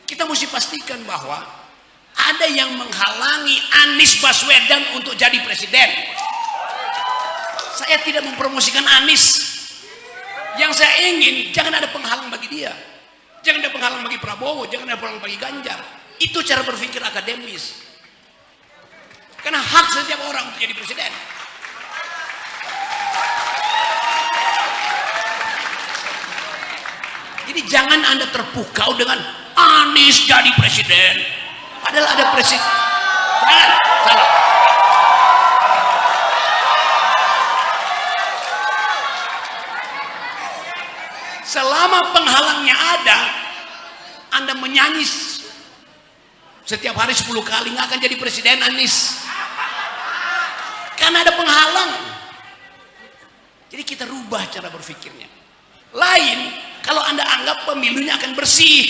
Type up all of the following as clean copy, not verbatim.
kita mesti pastikan bahwa ada yang menghalangi Anies Baswedan untuk jadi presiden. Saya tidak mempromosikan Anies. Yang saya ingin, jangan ada penghalang bagi dia. Jangan ada penghalang bagi Prabowo, jangan ada penghalang bagi Ganjar. Itu cara berpikir akademis. Karena hak setiap orang untuk jadi presiden. Jadi jangan Anda terpukau dengan Anies jadi presiden. Padahal ada presiden. Jangan, salah. Selama penghalangnya ada, Anda menyanyi setiap hari 10 kali, nggak akan jadi presiden Anies. Karena ada penghalang. Jadi kita rubah cara berpikirnya. Lain, kalau Anda anggap pemilunya akan bersih,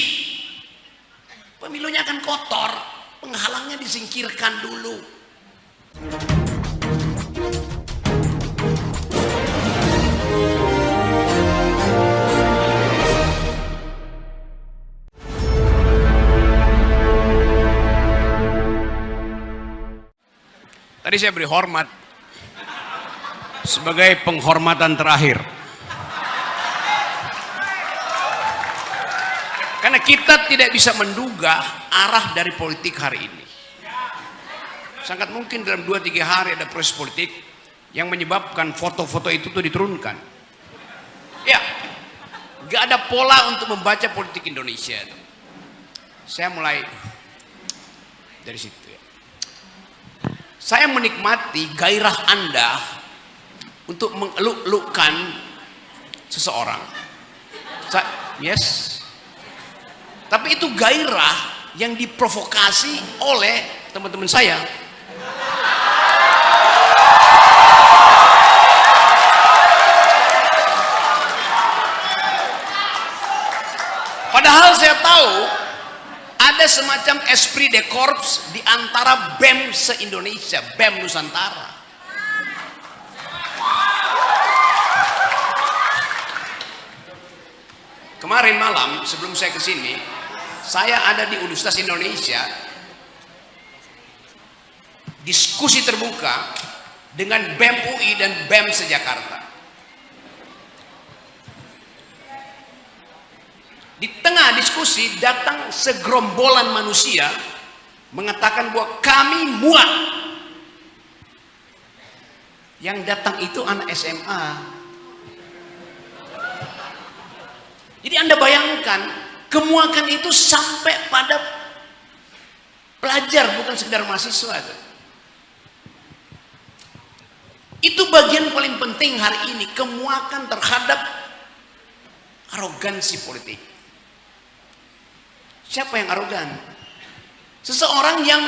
pemilunya akan kotor, penghalangnya disingkirkan dulu. Tadi saya beri hormat sebagai penghormatan terakhir. Karena kita tidak bisa menduga arah dari politik hari ini. Sangat mungkin dalam 2-3 hari ada proses politik yang menyebabkan foto-foto itu tuh diturunkan. Ya, gak ada pola untuk membaca politik Indonesia. Saya mulai dari situ. Saya menikmati gairah Anda untuk mengeluk-elukkan seseorang. Yes. Tapi itu gairah yang diprovokasi oleh teman-teman saya. Padahal saya tahu ada semacam esprit de corps di antara BEM se-Indonesia, BEM Nusantara. Kemarin malam sebelum saya ke sini, saya ada di Universitas Indonesia, diskusi terbuka dengan BEM UI dan BEM se-Jakarta. Di tengah diskusi datang segerombolan manusia mengatakan bahwa kami muak. Yang datang itu anak SMA. Jadi Anda bayangkan kemuakan itu sampai pada pelajar, bukan sekedar mahasiswa. Itu bagian paling penting hari ini, kemuakan terhadap arogansi politik. Siapa yang arogan? Seseorang yang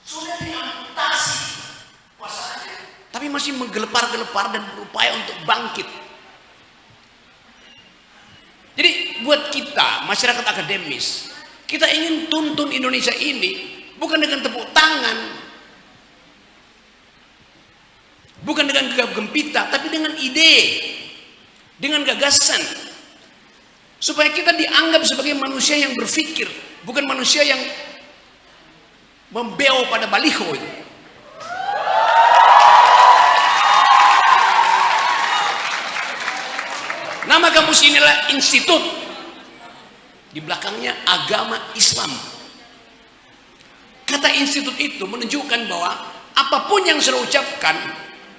sudah diamputasi kuasanya, tapi masih menggelepar-gelepar dan berupaya untuk bangkit. Jadi buat kita, masyarakat akademis, kita ingin tuntun Indonesia ini bukan dengan tepuk tangan, bukan dengan gegap gempita, tapi dengan ide, dengan gagasan. Supaya kita dianggap sebagai manusia yang berpikir, bukan manusia yang membeo pada baliho. Nama kampus inilah Institut. Di belakangnya agama Islam. Kata institut itu menunjukkan bahwa apapun yang saya ucapkan,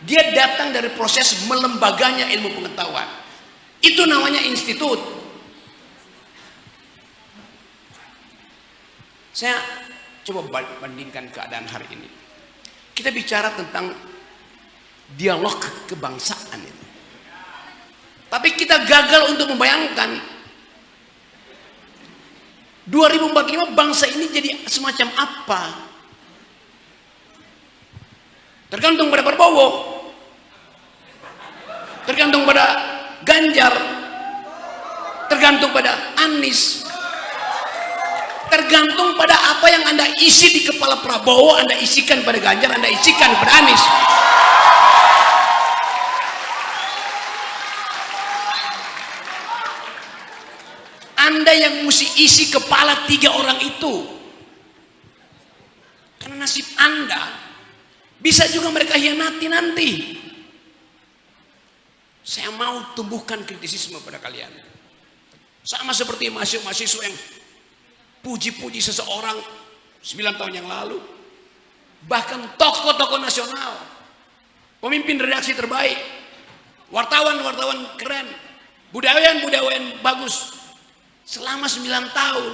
dia datang dari proses melembaganya ilmu pengetahuan. Itu namanya institut. Saya coba bandingkan keadaan hari ini. Kita bicara tentang dialog kebangsaan itu. Tapi kita gagal untuk membayangkan 2045 bangsa ini jadi semacam apa. Tergantung pada Prabowo, tergantung pada Ganjar, tergantung pada Anies, tergantung pada apa yang Anda isi di kepala Prabowo, Anda isikan pada Ganjar, Anda isikan pada Anies. Anda yang mesti isi kepala 3 orang itu. Karena nasib Anda bisa juga mereka hianati nanti. Saya mau tumbuhkan kritisisme pada kalian. Sama seperti mahasiswa yang puji-puji seseorang 9 tahun yang lalu. Bahkan tokoh-tokoh nasional, pemimpin redaksi terbaik, wartawan-wartawan keren, budayawan-budayawan bagus, selama 9 tahun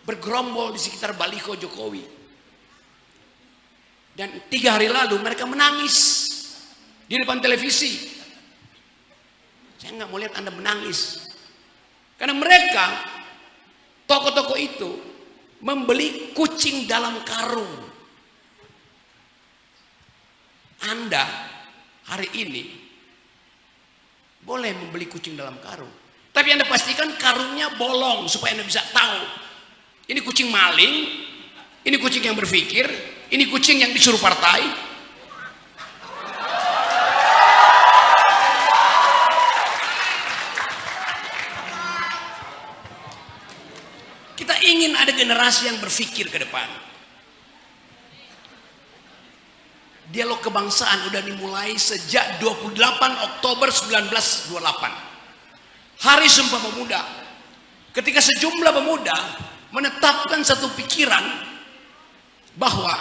bergerombol di sekitar baliho Jokowi. Dan 3 hari lalu mereka menangis di depan televisi. Saya nggak mau lihat Anda menangis. Karena mereka, tokoh-tokoh itu, membeli kucing dalam karung. Anda hari ini boleh membeli kucing dalam karung. Tapi Anda pastikan karungnya bolong supaya Anda bisa tahu. Ini kucing maling, ini kucing yang berpikir, ini kucing yang disuruh partai. Kita ingin ada generasi yang berpikir ke depan. Dialog kebangsaan udah dimulai sejak 28 Oktober 1928. Hari Sumpah Pemuda. Ketika sejumlah pemuda menetapkan satu pikiran bahwa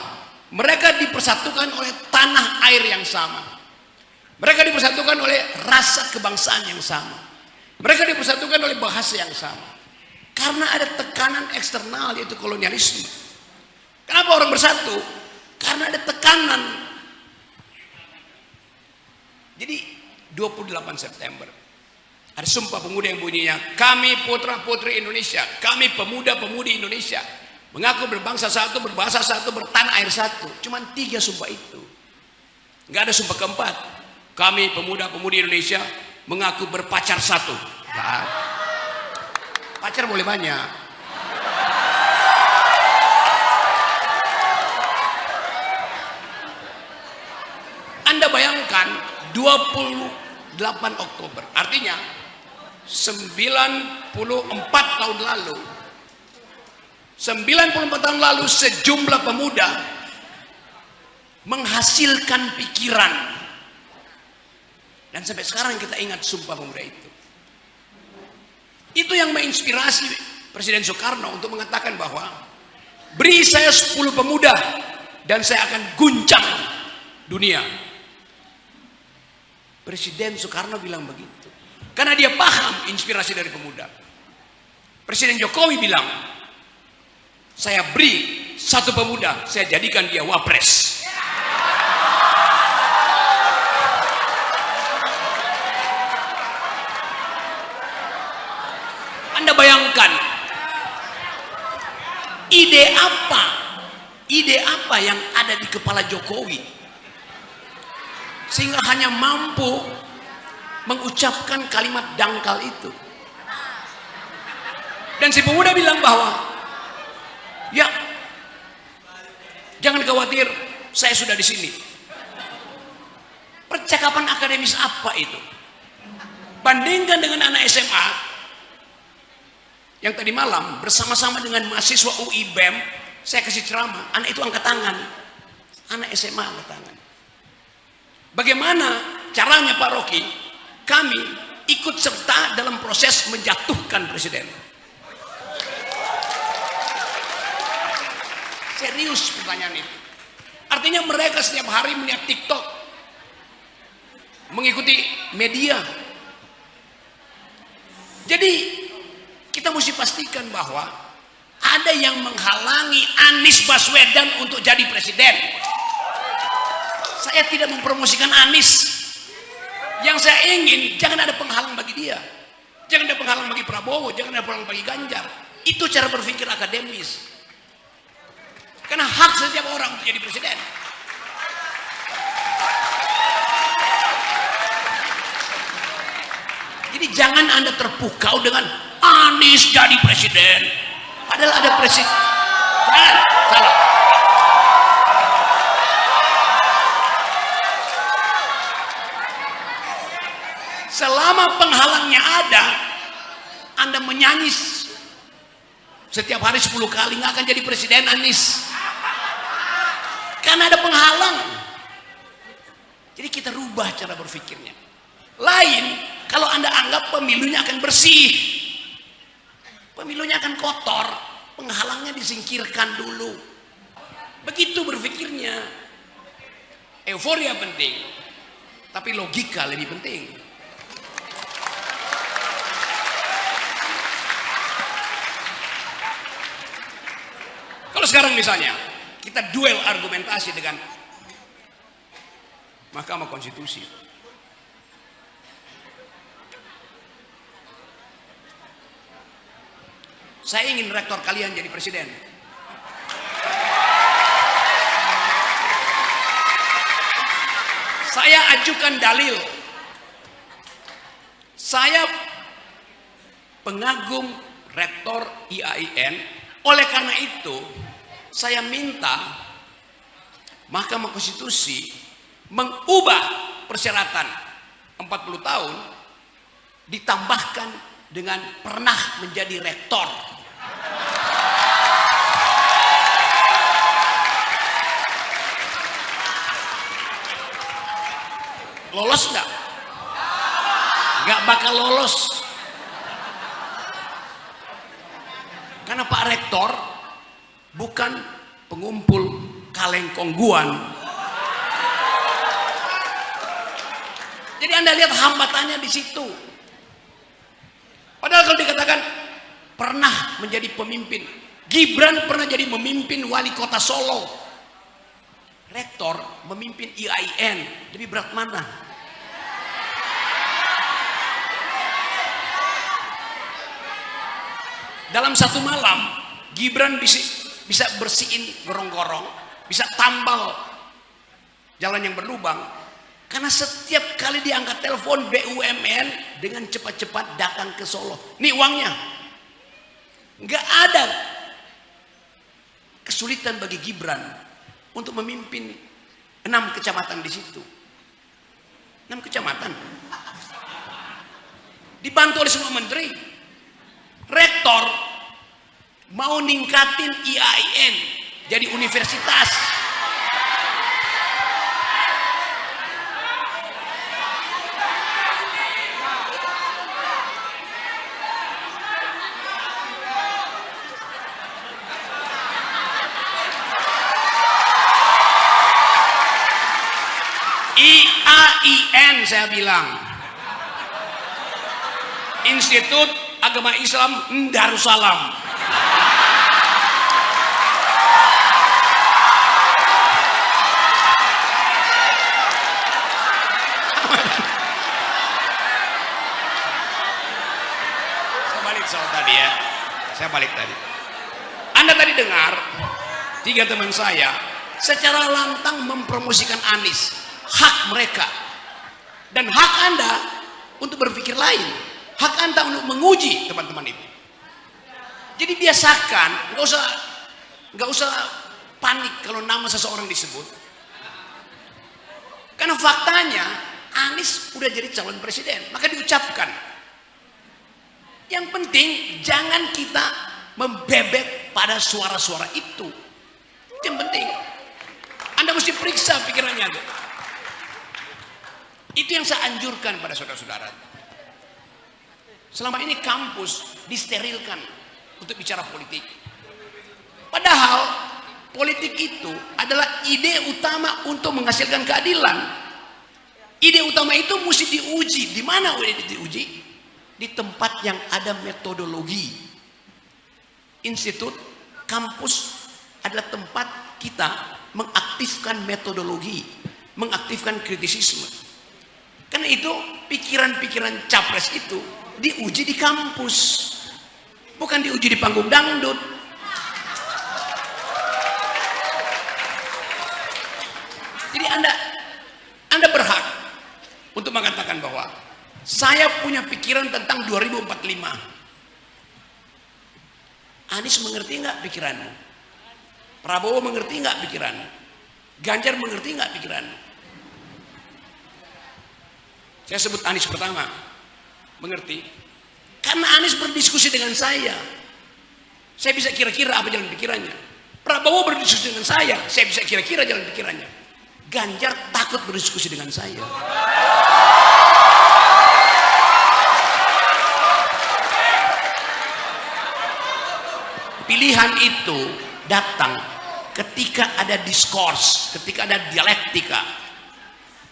mereka dipersatukan oleh tanah air yang sama. Mereka dipersatukan oleh rasa kebangsaan yang sama. Mereka dipersatukan oleh bahasa yang sama. Karena ada tekanan eksternal yaitu kolonialisme. Kenapa orang bersatu? Karena ada tekanan. Jadi 28 September ada Sumpah Pemuda yang bunyinya, kami putra-putri Indonesia, kami pemuda-pemudi Indonesia, mengaku berbangsa satu, berbahasa satu, bertanah air satu. Cuman 3 sumpah itu. Nggak ada sumpah keempat. Kami pemuda-pemudi Indonesia mengaku berpacar satu. Nah, pacar boleh banyak. Anda bayangkan 28 Oktober, artinya 94 tahun lalu, 94 tahun lalu sejumlah pemuda menghasilkan pikiran, dan sampai sekarang kita ingat Sumpah Pemuda itu. Itu yang menginspirasi Presiden Soekarno untuk mengatakan bahwa beri saya 10 pemuda dan saya akan guncang dunia. Presiden Soekarno bilang begitu karena dia paham inspirasi dari pemuda. Presiden Jokowi bilang, saya beri 1 pemuda, saya jadikan dia wapres. Anda bayangkan ide apa yang ada di kepala Jokowi sehingga hanya mampu mengucapkan kalimat dangkal itu. Dan si pemuda bilang bahwa ya, jangan khawatir, saya sudah di sini. Percakapan akademis apa itu? Bandingkan dengan anak SMA yang tadi malam bersama-sama dengan mahasiswa UI BEM, saya kasih ceramah, anak itu angkat tangan. Anak SMA angkat tangan. Bagaimana caranya Pak Rocky? Kami ikut serta dalam proses menjatuhkan presiden. Serius pertanyaan itu. Artinya mereka setiap hari melihat TikTok, mengikuti media. Jadi kita mesti pastikan bahwa ada yang menghalangi Anies Baswedan untuk jadi presiden. Saya tidak mempromosikan Anies. Yang saya ingin, jangan ada penghalang bagi dia. Jangan ada penghalang bagi Prabowo, jangan ada penghalang bagi Ganjar. Itu cara berpikir akademis. Karena hak setiap orang untuk jadi presiden. Jadi jangan Anda terpukau dengan Anies jadi presiden. Padahal ada presiden. Jangan, salah. Selama penghalangnya ada, Anda menyanyi Setiap hari 10 kali, nggak akan jadi presiden Anies. Karena ada penghalang. Jadi kita rubah cara berpikirnya. Lain, kalau Anda anggap pemilunya akan bersih. Pemilunya akan kotor, penghalangnya disingkirkan dulu. Begitu berpikirnya. Euforia penting, tapi logika lebih penting. Kalau sekarang misalnya kita duel argumentasi dengan Mahkamah Konstitusi, saya ingin rektor kalian jadi presiden. Saya ajukan dalil. Saya pengagum rektor IAIN. Oleh karena itu, saya minta Mahkamah Konstitusi mengubah persyaratan 40 tahun ditambahkan dengan pernah menjadi rektor. Lolos nggak? Nggak bakal lolos. Karena Pak Rektor bukan pengumpul kaleng kongguan. Jadi Anda lihat hambatannya di situ. Padahal kalau dikatakan pernah menjadi pemimpin, Gibran pernah jadi memimpin wali kota Solo. Rektor memimpin IAIN, lebih berat mana? Dalam satu malam, Gibran bisa bersihin gorong-gorong, bisa tambal jalan yang berlubang, karena setiap kali diangkat telepon BUMN dengan cepat-cepat datang ke Solo. Nih uangnya. Nggak ada kesulitan bagi Gibran untuk memimpin 6 kecamatan di situ. 6 kecamatan. Dibantu oleh semua menteri. Rektor mau ningkatin IAIN jadi universitas. IAIN saya bilang, Institut Agama Islam Darussalam. Saya balik tadi. Anda tadi dengar 3 teman saya secara lantang mempromosikan Anies. Hak mereka dan hak Anda untuk berpikir lain, hak Anda untuk menguji teman-teman itu. Jadi biasakan, nggak usah panik kalau nama seseorang disebut, karena faktanya Anies udah jadi calon presiden, maka diucapkan. Yang penting jangan kita membebek pada suara-suara itu. Itu yang penting. Anda mesti periksa pikirannya tuh. Itu yang saya anjurkan pada saudara-saudara. Selama ini kampus disterilkan untuk bicara politik. Padahal politik itu adalah ide utama untuk menghasilkan keadilan. Ide utama itu mesti diuji. Di mana diuji? Di tempat yang ada metodologi. Institut, kampus adalah tempat kita mengaktifkan metodologi, mengaktifkan kritisisme. Karena itu pikiran-pikiran capres itu diuji di kampus, bukan diuji di panggung dangdut. Jadi Anda berhak untuk mengatakan bahwa saya punya pikiran tentang 2045. Anies mengerti nggak pikiranmu? Prabowo mengerti nggak pikiranmu? Ganjar mengerti nggak pikiranmu? Saya sebut Anies pertama, mengerti. Karena Anies berdiskusi dengan saya. Saya bisa kira-kira apa jalan pikirannya. Prabowo berdiskusi dengan saya bisa kira-kira jalan pikirannya. Ganjar takut berdiskusi dengan saya. Pilihan itu datang ketika ada diskurs, ketika ada dialektika.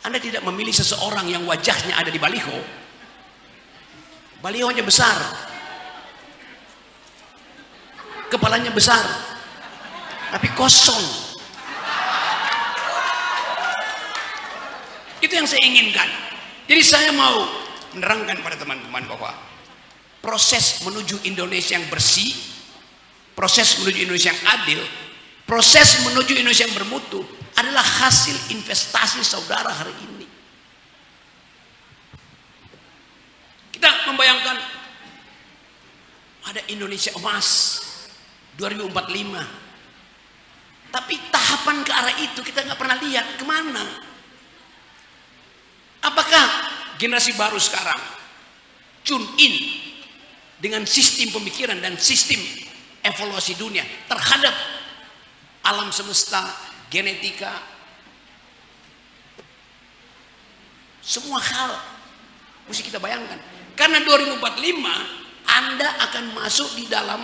Anda tidak memilih seseorang yang wajahnya ada di baliho. Balihonya besar, kepalanya besar, tapi kosong. Itu yang saya inginkan. Jadi saya mau menerangkan pada teman-teman bahwa proses menuju Indonesia yang bersih, proses menuju Indonesia yang adil, proses menuju Indonesia yang bermutu adalah hasil investasi saudara hari ini. Kita membayangkan ada Indonesia emas 2045, tapi tahapan ke arah itu kita nggak pernah lihat kemana. Apakah generasi baru sekarang tune in dengan sistem pemikiran dan sistem evaluasi dunia terhadap alam semesta, genetika, semua hal mesti kita bayangkan. Karena 2045 Anda akan masuk di dalam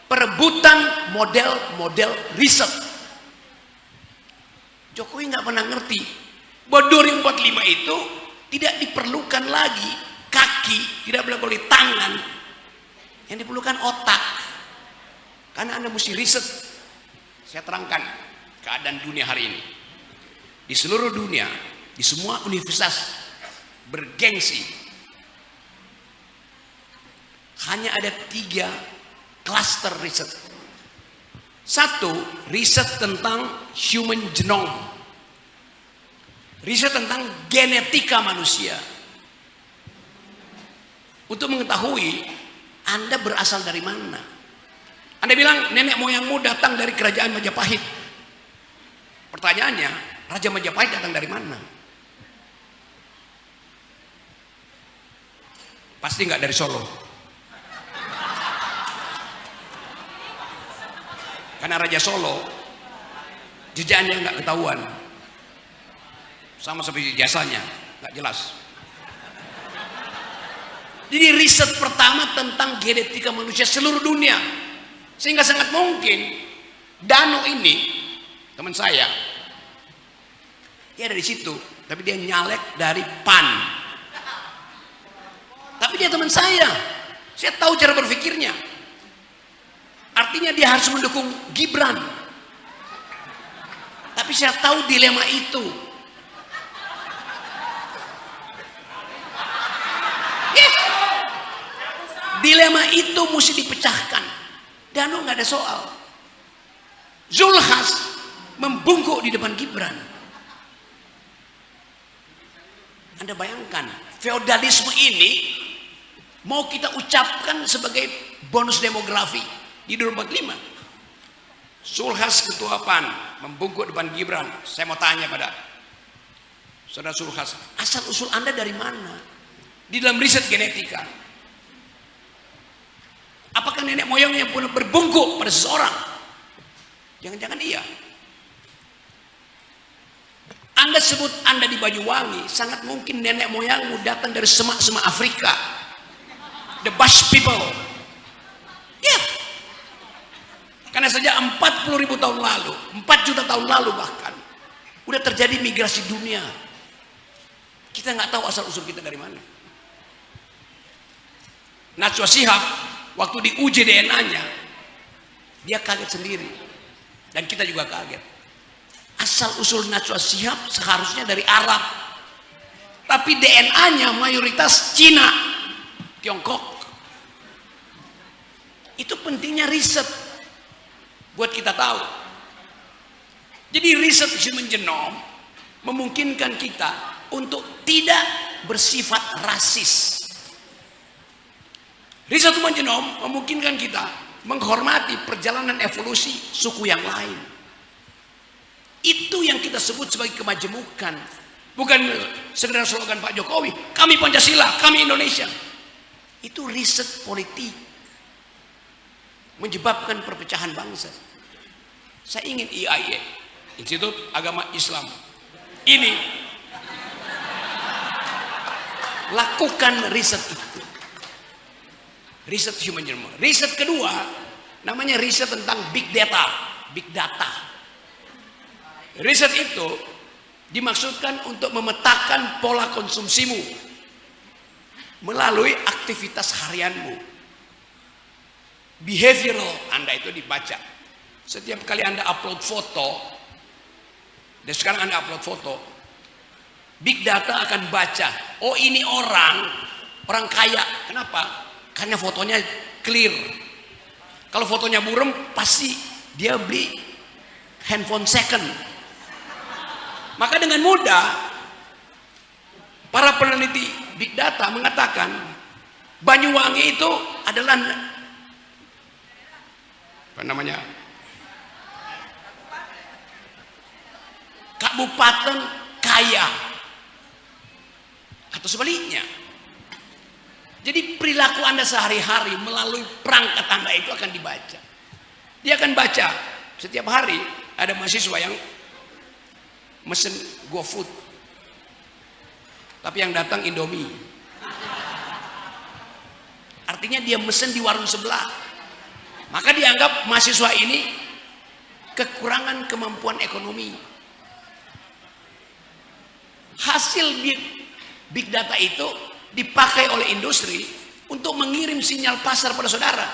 perebutan model-model riset. Jokowi nggak pernah ngerti bahwa 2045 itu tidak diperlukan lagi kaki, tidak diperlukan lagi tangan, yang diperlukan otak. Karena Anda mesti riset. Saya terangkan keadaan dunia hari ini. Di seluruh dunia, di semua universitas bergengsi, hanya ada 3 klaster riset. 1, riset tentang human genome, riset tentang genetika manusia, untuk mengetahui Anda berasal dari mana. Anda bilang nenek moyangmu datang dari kerajaan Majapahit. Pertanyaannya, Raja Majapahit datang dari mana? Pasti nggak dari Solo. Karena Raja Solo jejaknya nggak ketahuan, sama seperti jasanya nggak jelas. Jadi riset pertama tentang genetika manusia seluruh dunia, sehingga sangat mungkin Dano ini teman saya, dia ada di situ, tapi dia nyalek dari PAN. Tapi dia teman saya tahu cara berpikirnya. Artinya dia harus mendukung Gibran. Tapi saya tahu dilema itu. Yes. Dilema itu mesti dipecahkan. Dano nggak ada soal. Zulhas membungkuk di depan Gibran. Anda bayangkan, feodalisme ini mau kita ucapkan sebagai bonus demografi di 2045. Zulhas ketua PAN membungkuk depan Gibran. Saya mau tanya pada saudara Zulhas, asal usul Anda dari mana? Di dalam riset genetika, apakah nenek moyangnya pun berbungkuk pada seseorang? Jangan-jangan iya. Anda sebut Anda di Banyuwangi, sangat mungkin nenek moyangmu datang dari semak-semak Afrika, the Bush people. Ya, karena sejak 40.000 tahun lalu, 4 juta tahun lalu bahkan, udah terjadi migrasi dunia. Kita nggak tahu asal usul kita dari mana. Najwa Shihab waktu diuji DNA-nya, dia kaget sendiri, dan kita juga kaget. Asal usul Najwa Shihab seharusnya dari Arab, tapi DNA-nya mayoritas Cina, Tiongkok. Itu pentingnya riset buat kita tahu. Jadi riset human genome memungkinkan kita untuk tidak bersifat rasis. Riset human genome memungkinkan kita menghormati perjalanan evolusi suku yang lain. Itu yang kita sebut sebagai kemajemukan. Bukan sekedar slogan Pak Jokowi, kami Pancasila, kami Indonesia. Itu riset politik. menyebabkan perpecahan bangsa. Saya ingin IAIA, Institut Agama Islam, ini lakukan riset itu, riset human genome. Riset kedua namanya riset tentang big data. Big data. Riset itu dimaksudkan untuk memetakan pola konsumsimu melalui aktivitas harianmu. Behavioral Anda itu dibaca. Setiap kali Anda upload foto, dan sekarang Anda upload foto, big data akan baca, oh ini orang kaya. Kenapa? Karena fotonya clear. Kalau fotonya buram, pasti dia beli handphone second. Maka dengan mudah para peneliti big data mengatakan Banyuwangi itu adalah kabupaten kaya, atau sebaliknya. Jadi perilaku Anda sehari-hari melalui perangkat Anda itu akan dibaca. Dia akan baca setiap hari. Ada mahasiswa yang mesen GoFood, tapi yang datang Indomie. Artinya dia mesen di warung sebelah. Maka dianggap mahasiswa ini kekurangan kemampuan ekonomi. Hasil big data itu dipakai oleh industri untuk mengirim sinyal pasar pada saudara.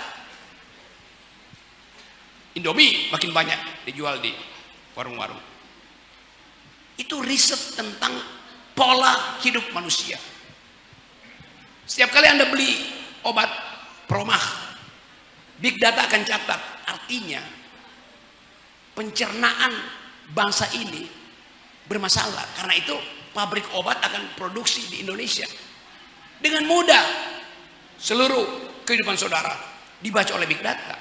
Indomie makin banyak dijual di warung-warung. Itu riset tentang pola hidup manusia. Setiap kali Anda beli obat Promah, big data akan catat. Artinya pencernaan bangsa ini bermasalah. Karena itu pabrik obat akan produksi di Indonesia. Dengan mudah seluruh kehidupan saudara dibaca oleh big data.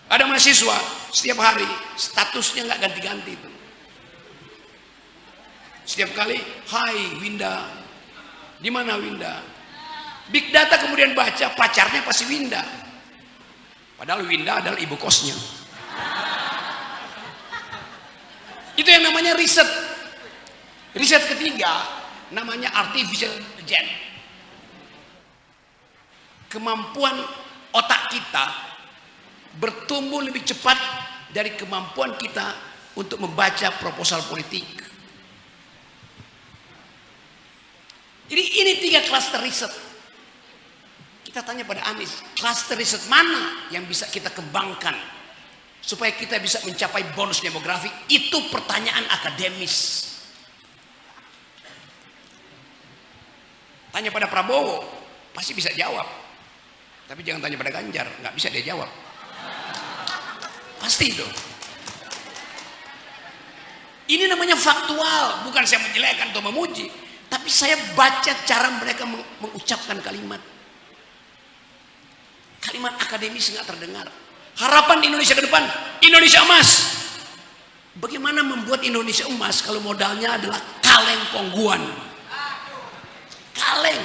Ada mahasiswa setiap hari statusnya nggak ganti-ganti itu. Setiap kali, hai Winda, di mana Winda? Big data kemudian baca pacarnya pasti Winda. Padahal Winda adalah ibu kosnya. Itu yang namanya riset. Riset ketiga namanya artificial intelligence. Kemampuan otak kita bertumbuh lebih cepat dari kemampuan kita untuk membaca proposal politik. Jadi ini 3 klaster riset. Kita tanya pada Anies, klaster riset mana yang bisa kita kembangkan supaya kita bisa mencapai bonus demografi? Itu pertanyaan akademis. Tanya pada Prabowo, pasti bisa jawab. Tapi jangan tanya pada Ganjar, nggak bisa dia jawab. Pasti itu. Ini namanya faktual, bukan saya menjelekkan atau memuji, tapi saya baca cara mereka mengucapkan kalimat. Kalimat akademis nggak terdengar. Harapan Indonesia ke depan, Indonesia emas. Bagaimana membuat Indonesia emas kalau modalnya adalah kaleng kongguan? Kaleng.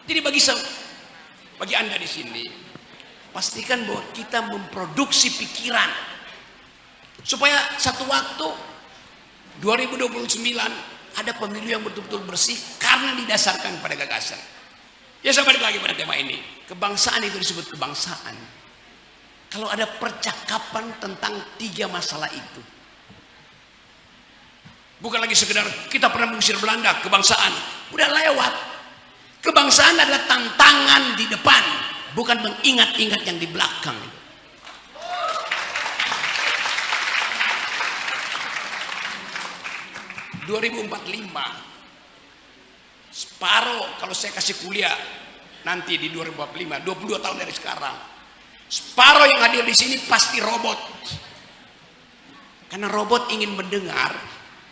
Jadi bagi Anda di sini, pastikan bahwa kita memproduksi pikiran supaya satu waktu 2029 ada pemilu yang betul-betul bersih karena didasarkan pada gagasan. Ya, saya balik lagi pada tema ini. Kebangsaan itu disebut kebangsaan kalau ada percakapan tentang 3 masalah itu. Bukan lagi sekedar kita pernah mengusir Belanda, kebangsaan udah lewat. Kebangsaan adalah tantangan di depan, bukan mengingat-ingat yang di belakang. 2045 separuh, kalau saya kasih kuliah nanti di 2045, 22 tahun dari sekarang, separuh yang hadir di sini pasti robot. Karena robot ingin mendengar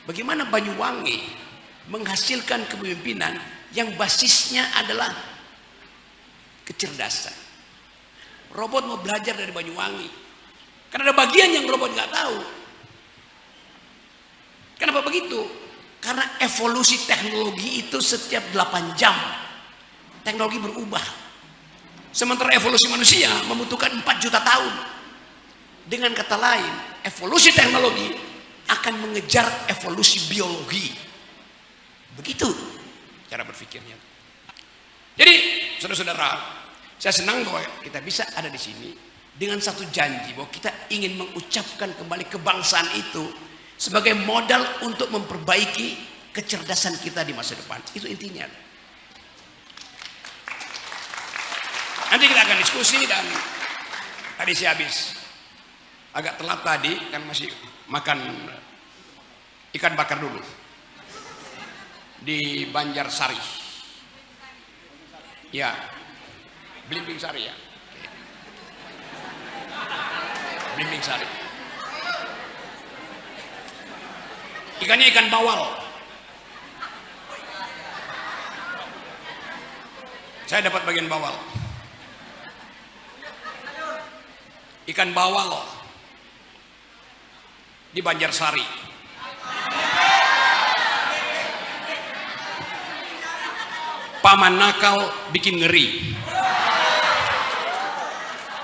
bagaimana Banyuwangi menghasilkan kepemimpinan yang basisnya adalah kecerdasan. Robot mau belajar dari Banyuwangi. Karena ada bagian yang robot nggak tahu. Kenapa begitu? Karena evolusi teknologi itu setiap 8 jam teknologi berubah. Sementara evolusi manusia membutuhkan 4 juta tahun. Dengan kata lain, evolusi teknologi akan mengejar evolusi biologi. Begitu cara berpikirnya. Jadi, saudara-saudara, saya senang bahwa kita bisa ada di sini dengan satu janji bahwa kita ingin mengucapkan kembali kebangsaan itu sebagai modal untuk memperbaiki kecerdasan kita di masa depan. Itu intinya. Nanti kita akan diskusi, dan tadi saya habis agak telat tadi kan masih makan ikan bakar dulu di Banjarsari. Ya, Blimbing Sari ya. Blimbing Sari. Ikannya ikan bawal. Saya dapat bagian bawal. Ikan bawal di Banjarsari. Paman nakal bikin ngeri.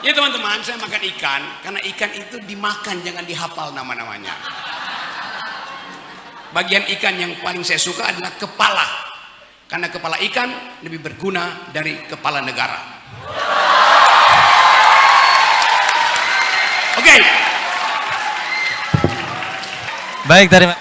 Ya teman-teman, saya makan ikan karena ikan itu dimakan, jangan dihafal nama-namanya. Bagian ikan yang paling saya suka adalah kepala, karena kepala ikan lebih berguna dari kepala negara. Oke. Baik, terima